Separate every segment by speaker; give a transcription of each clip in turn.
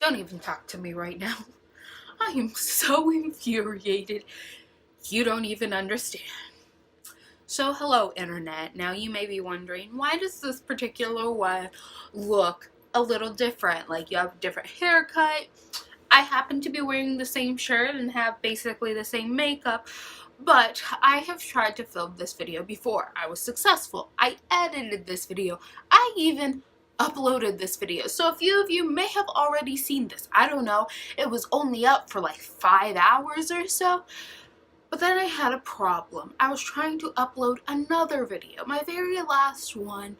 Speaker 1: Don't even talk to me right now. I am so infuriated. You don't even understand. So hello internet. Now you may be wondering, why does this particular one look a little different? Like you have a different haircut. I happen to be wearing the same shirt and have basically the same makeup, but I have tried to film this video before. I was successful. I edited this video. I even uploaded this video. So a few of you may have already seen this. I don't know. It was only up for like 5 hours or so. But then I had a problem. I was trying to upload another video, my very last one,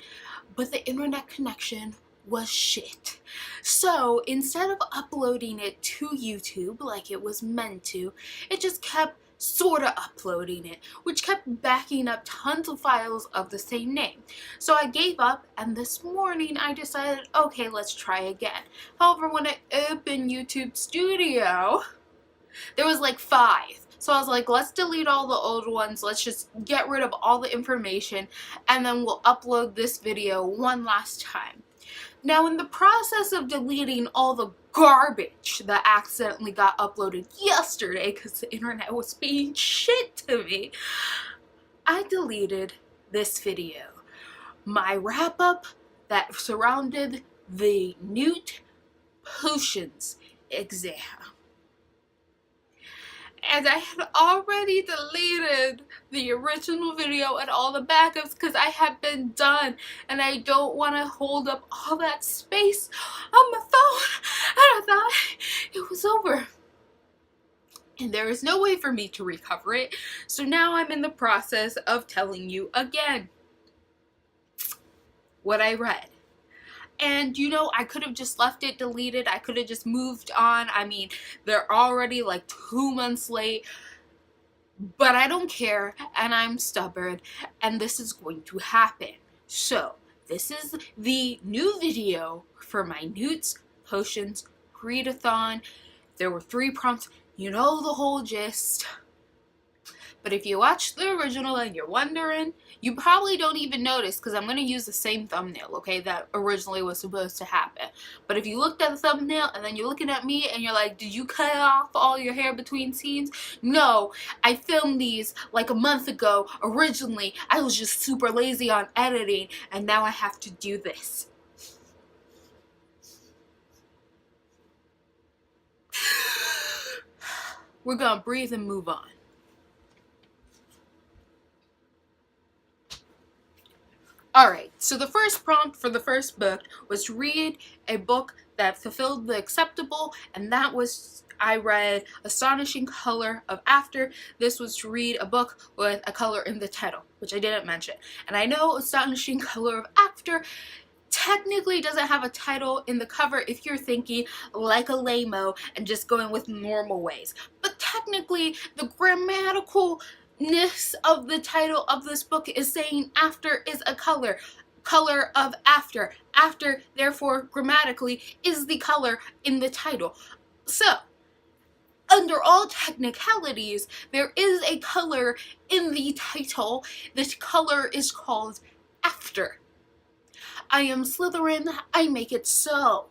Speaker 1: but the internet connection was shit. So instead of uploading it to YouTube like it was meant to, it just kept sorta uploading it, which kept backing up tons of files of the same name. So I gave up, and this morning I decided, okay, let's try again. However, when I opened YouTube Studio, there was like 5. So I was like, let's delete all the old ones, let's just get rid of all the information, and then we'll upload this video one last time. Now in the process of deleting all the garbage that accidentally got uploaded yesterday because the internet was being shit to me, I deleted this video. My wrap-up that surrounded the NEWT potions exam. And I had already deleted the original video and all the backups because I had been done, and I don't want to hold up all that space on my phone, and I thought it was over. And there is no way for me to recover it, so now I'm in the process of telling you again what I read. And you know, I could have just left it deleted. I could have just moved on. I mean, they're already like 2 months late. But I don't care, and I'm stubborn, and this is going to happen. So, this is the new video for my NEWTs Potions readathon. There were 3 prompts. You know the whole gist. But if you watch the original and you're wondering, you probably don't even notice because I'm going to use the same thumbnail, okay, that originally was supposed to happen. But if you looked at the thumbnail and then you're looking at me and you're like, did you cut off all your hair between scenes? No, I filmed these like a month ago. Originally, I was just super lazy on editing, and now I have to do this. We're going to breathe and move on. Alright, so the first prompt for the first book was to read a book that fulfilled the acceptable, and that was, I read Astonishing Color of After. This was to read a book with a color in the title, which I didn't mention. And I know Astonishing Color of After technically doesn't have a title in the cover if you're thinking like a lame-o and just going with normal ways. But technically, the grammatical of the title of this book is saying after is a color of after. After, therefore, grammatically, is the color in the title. So, under all technicalities, there is a color in the title. This color is called after. I am Slytherin, I make it so.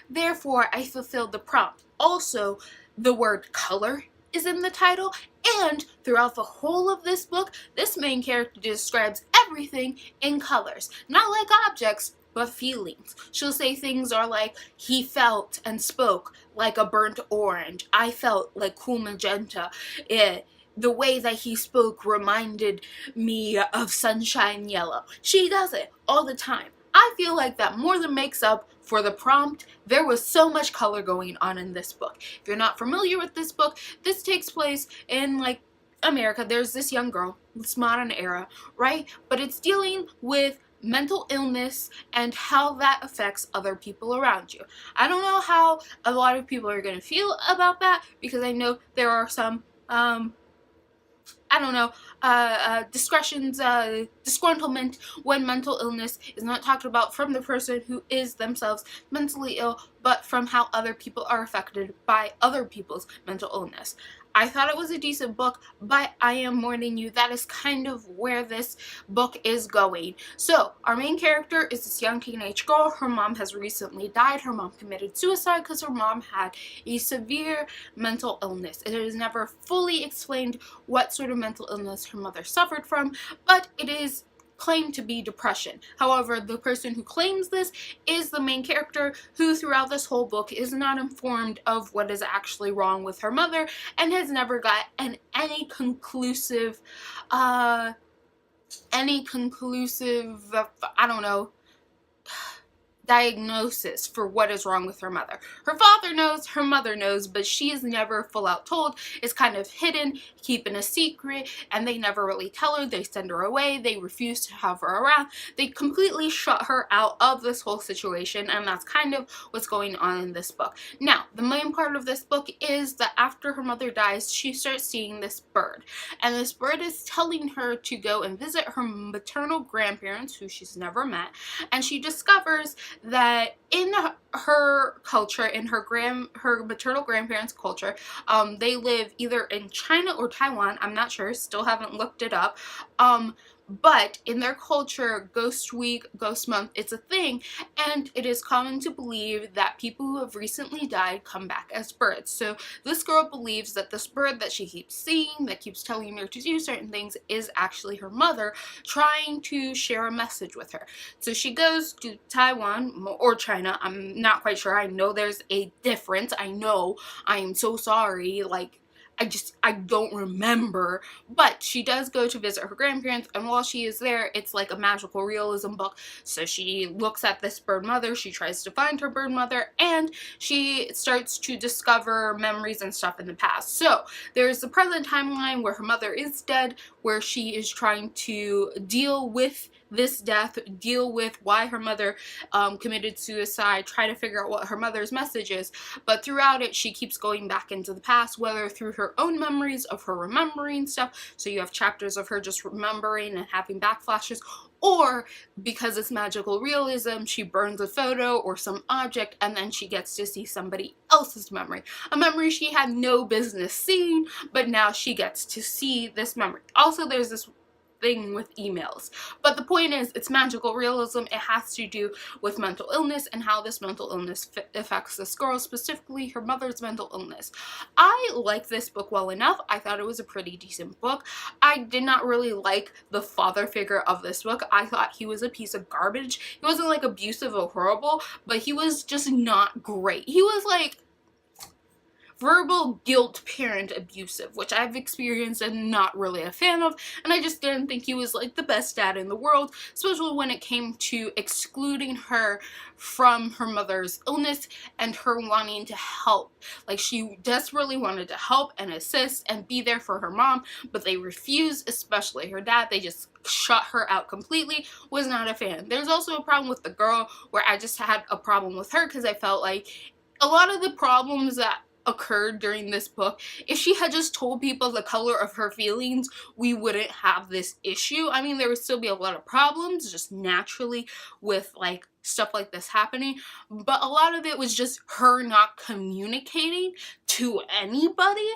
Speaker 1: Therefore, I fulfilled the prompt. Also, the word color is in the title, and throughout the whole of this book, this main character describes everything in colors. Not like objects, but feelings. She'll say things are like, he felt and spoke like a burnt orange. I felt like cool magenta. The way that he spoke reminded me of sunshine yellow. She does it all the time. I feel like that more than makes up for the prompt. There was so much color going on in this book. If you're not familiar with this book, this takes place in like America. There's this young girl, this modern era, right? But it's dealing with mental illness and how that affects other people around you. I don't know how a lot of people are going to feel about that, because I know there are some disgruntlement when mental illness is not talked about from the person who is themselves mentally ill, but from how other people are affected by other people's mental illness. I thought it was a decent book, but I am warning you that is kind of where this book is going. So, our main character is this young teenage girl. Her mom has recently died. Her mom committed suicide because her mom had a severe mental illness. It is never fully explained what sort of mental illness her mother suffered from, but it is claimed to be depression. However, the person who claims this is the main character, who throughout this whole book is not informed of what is actually wrong with her mother and has never got any conclusive I don't know, diagnosis for what is wrong with her mother. Her father knows, her mother knows, but she is never full out told. It's kind of hidden, keeping a secret, and they never really tell her. They send her away. They refuse to have her around. They completely shut her out of this whole situation, and that's kind of what's going on in this book. Now, the main part of this book is that after her mother dies, she starts seeing this bird, and this bird is telling her to go and visit her maternal grandparents, who she's never met, and she discovers that in her culture, in her maternal grandparents' culture, they live either in China or Taiwan. I'm not sure, still haven't looked it up. But in their culture, Ghost Week, Ghost Month, it's a thing, and it is common to believe that people who have recently died come back as birds. So this girl believes that this bird that she keeps seeing, that keeps telling her to do certain things, is actually her mother trying to share a message with her. So she goes to Taiwan, or China, I'm not quite sure. I know there's a difference. I know. I am so sorry. Like, I don't remember, but she does go to visit her grandparents, and while she is there, it's like a magical realism book. So she looks at this bird mother, she tries to find her bird mother, and she starts to discover memories and stuff in the past. So there's the present timeline where her mother is dead, where she is trying to deal with this death, deal with why her mother committed suicide, try to figure out what her mother's message is. But throughout it, she keeps going back into the past, whether through her own memories of her remembering stuff, so you have chapters of her just remembering and having backflashes, or because it's magical realism, she burns a photo or some object and then she gets to see somebody else's memory. A memory she had no business seeing, but now she gets to see this memory. Also, there's this thing with emails, but the point is, it's magical realism. It has to do with mental illness and how this mental illness affects this girl, specifically her mother's mental illness. I like this book well enough. I thought it was a pretty decent book. I did not really like the father figure of this book. I thought he was a piece of garbage. He wasn't like abusive or horrible, but he was just not great. He was like verbal guilt parent abusive, which I've experienced and not really a fan of, and I just didn't think he was like the best dad in the world, especially when it came to excluding her from her mother's illness and her wanting to help. Like, she desperately wanted to help and assist and be there for her mom, but they refused, especially her dad. They just shut her out completely. Was not a fan. There's also a problem with the girl, where I just had a problem with her because I felt like a lot of the problems that occurred during this book, if she had just told people the color of her feelings, we wouldn't have this issue. I mean, there would still be a lot of problems just naturally with like stuff like this happening, but a lot of it was just her not communicating to anybody,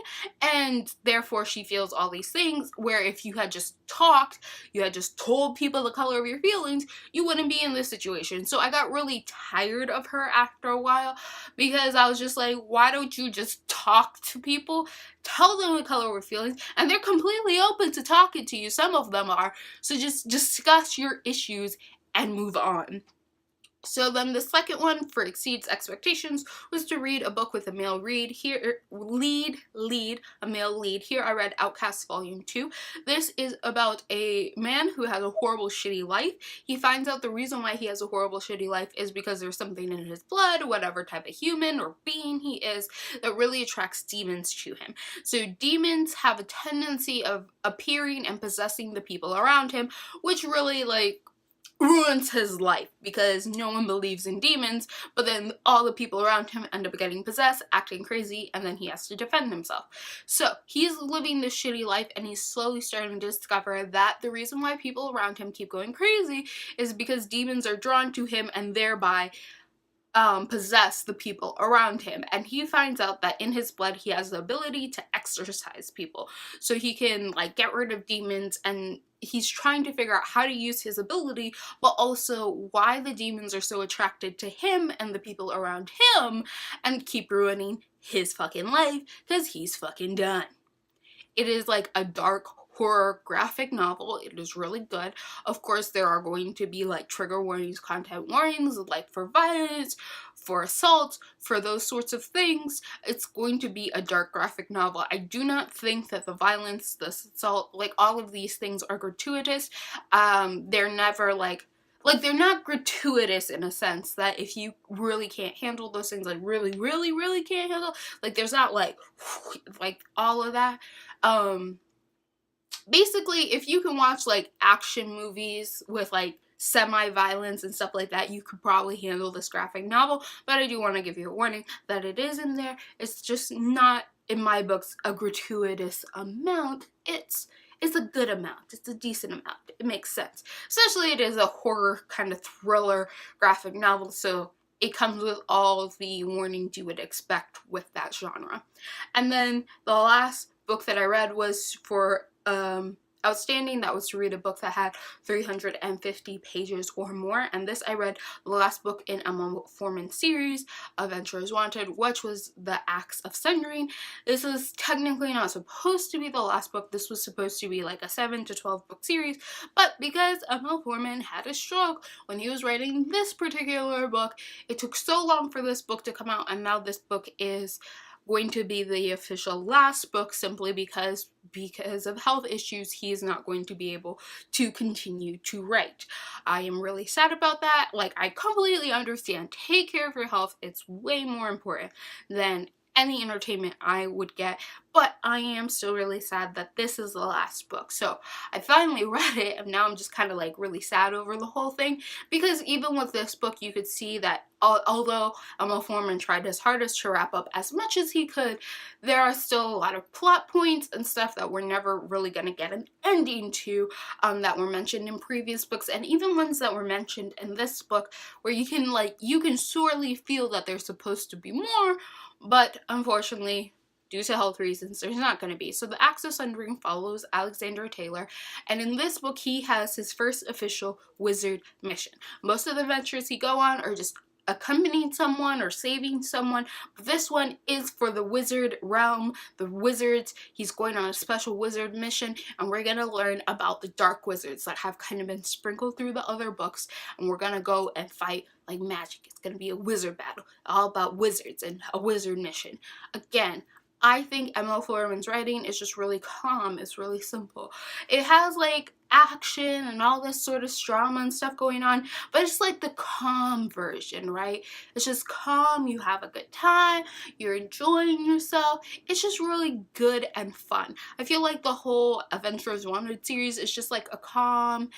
Speaker 1: and therefore she feels all these things, where if you had just talked, you had just told people the color of your feelings, you wouldn't be in this situation. So I got really tired of her after a while, because I was just like, why don't you just talk to people, tell them the color of your feelings, and they're completely open to talking to you. Some of them are. So just discuss your issues and move on. So then the second one for exceeds expectations was to read a book with a male lead. Here, a male lead. Here I read Outcast Volume 2. This is about a man who has a horrible, shitty life. He finds out the reason why he has a horrible, shitty life is because there's something in his blood, whatever type of human or being he is, that really attracts demons to him. So demons have a tendency of appearing and possessing the people around him, which really like ruins his life, because no one believes in demons, but then all the people around him end up getting possessed, acting crazy, and then he has to defend himself. So he's living this shitty life, and he's slowly starting to discover that the reason why people around him keep going crazy is because demons are drawn to him and thereby possess the people around him, and he finds out that in his blood he has the ability to exorcise people, so he can like get rid of demons, and he's trying to figure out how to use his ability, but also why the demons are so attracted to him and the people around him and keep ruining his fucking life because he's fucking done. It is like a dark horror graphic novel. It is really good. Of course, there are going to be like trigger warnings, content warnings, like for violence, for assault, for those sorts of things. It's going to be a dark graphic novel. I do not think that the violence, the assault, like all of these things are gratuitous. They're never like they're not gratuitous in a sense that if you really can't handle those things, like really, really, really can't handle, like there's not like all of that. Basically, if you can watch like action movies with like semi-violence and stuff like that, you could probably handle this graphic novel, but I do want to give you a warning that it is in there. It's just not, in my books, a gratuitous amount. It's a good amount. It's a decent amount. It makes sense. Especially it is a horror kind of thriller graphic novel, so it comes with all the warnings you would expect with that genre. And then the last book that I read was for outstanding. That was to read a book that had 350 pages or more, and this I read the last book in Emma Foreman's series, Adventurers Wanted, which was The Acts of Sundering. This is technically not supposed to be the last book. This was supposed to be like a 7 to 12 book series, but because Emma Foreman had a stroke when he was writing this particular book, it took so long for this book to come out, and now this book is going to be the official last book simply because of health issues. He is not going to be able to continue to write. I am really sad about that. Like, I completely understand. Take care of your health. It's way more important than any entertainment I would get, but I am still really sad that this is the last book. So I finally read it, and now I'm just kind of like really sad over the whole thing, because even with this book you could see that although Emma Foreman tried his hardest to wrap up as much as he could, there are still a lot of plot points and stuff that we're never really going to get an ending to, that were mentioned in previous books, and even ones that were mentioned in this book where you can sorely feel that there's supposed to be more, but unfortunately, due to health reasons, there's not going to be. So The Acts of Sundering follows Alexander Taylor, and in this book he has his first official wizard mission. Most of the adventures he go on are just accompanying someone or saving someone, but this one is for the wizard realm, the wizards. He's going on a special wizard mission, and we're going to learn about the dark wizards that have kind of been sprinkled through the other books, and we're going to go and fight like magic. It's going to be a wizard battle, all about wizards and a wizard mission. Again, I think Emma Foreman's writing is just really calm. It's really simple. It has like action and all this sort of drama and stuff going on, but it's like the calm version, right? It's just calm, you have a good time, you're enjoying yourself. It's just really good and fun. I feel like the whole Adventurers Wanted series is just like a calm,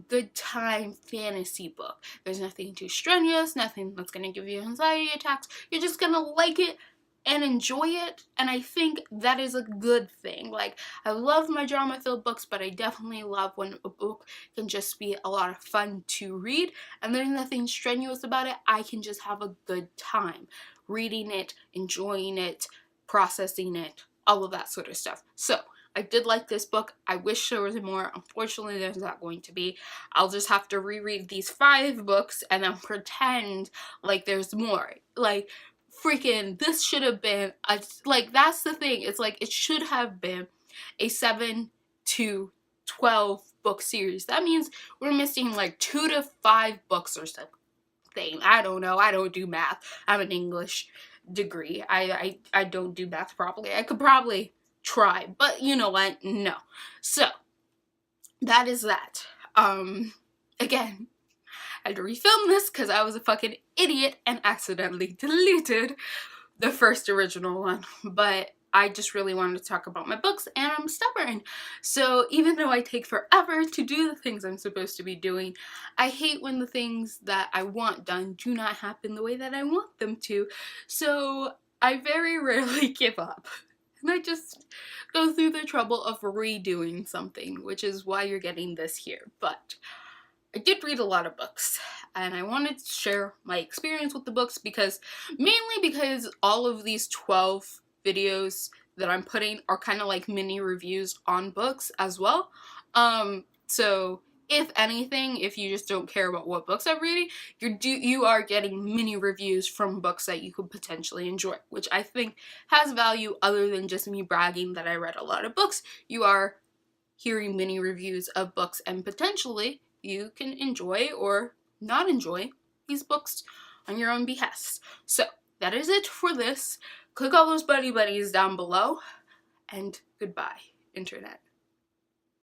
Speaker 1: good time fantasy book. There's nothing too strenuous, nothing that's gonna give you anxiety attacks. You're just gonna like it and enjoy it, and I think that is a good thing. Like, I love my drama-filled books, but I definitely love when a book can just be a lot of fun to read, and there's nothing strenuous about it. I can just have a good time reading it, enjoying it, processing it, all of that sort of stuff. So, I did like this book. I wish there was more. Unfortunately, there's not going to be. I'll just have to reread these 5 books and then pretend like there's more. Like, freaking, this should have been that's the thing. It's like, it should have been a 7 to 12 book series. That means we're missing like 2 to 5 books or something. I don't know. I don't do math. I have an English degree. I don't do math properly. I could probably try, but you know what? No. So that is that. Again, I had to refilm this because I was a fucking idiot and accidentally deleted the first original one. But I just really wanted to talk about my books, and I'm stubborn. So even though I take forever to do the things I'm supposed to be doing, I hate when the things that I want done do not happen the way that I want them to. So I very rarely give up. And I just go through the trouble of redoing something, which is why you're getting this here. But I did read a lot of books, and I wanted to share my experience with the books mainly because all of these 12 videos that I'm putting are kind of like mini reviews on books as well. So if anything, if you just don't care about what books I'm reading, you are getting mini reviews from books that you could potentially enjoy, which I think has value other than just me bragging that I read a lot of books. You are hearing mini reviews of books, and potentially you can enjoy or not enjoy these books on your own behest. So that is it for this. Click all those buddy buddies down below, and goodbye, Internet.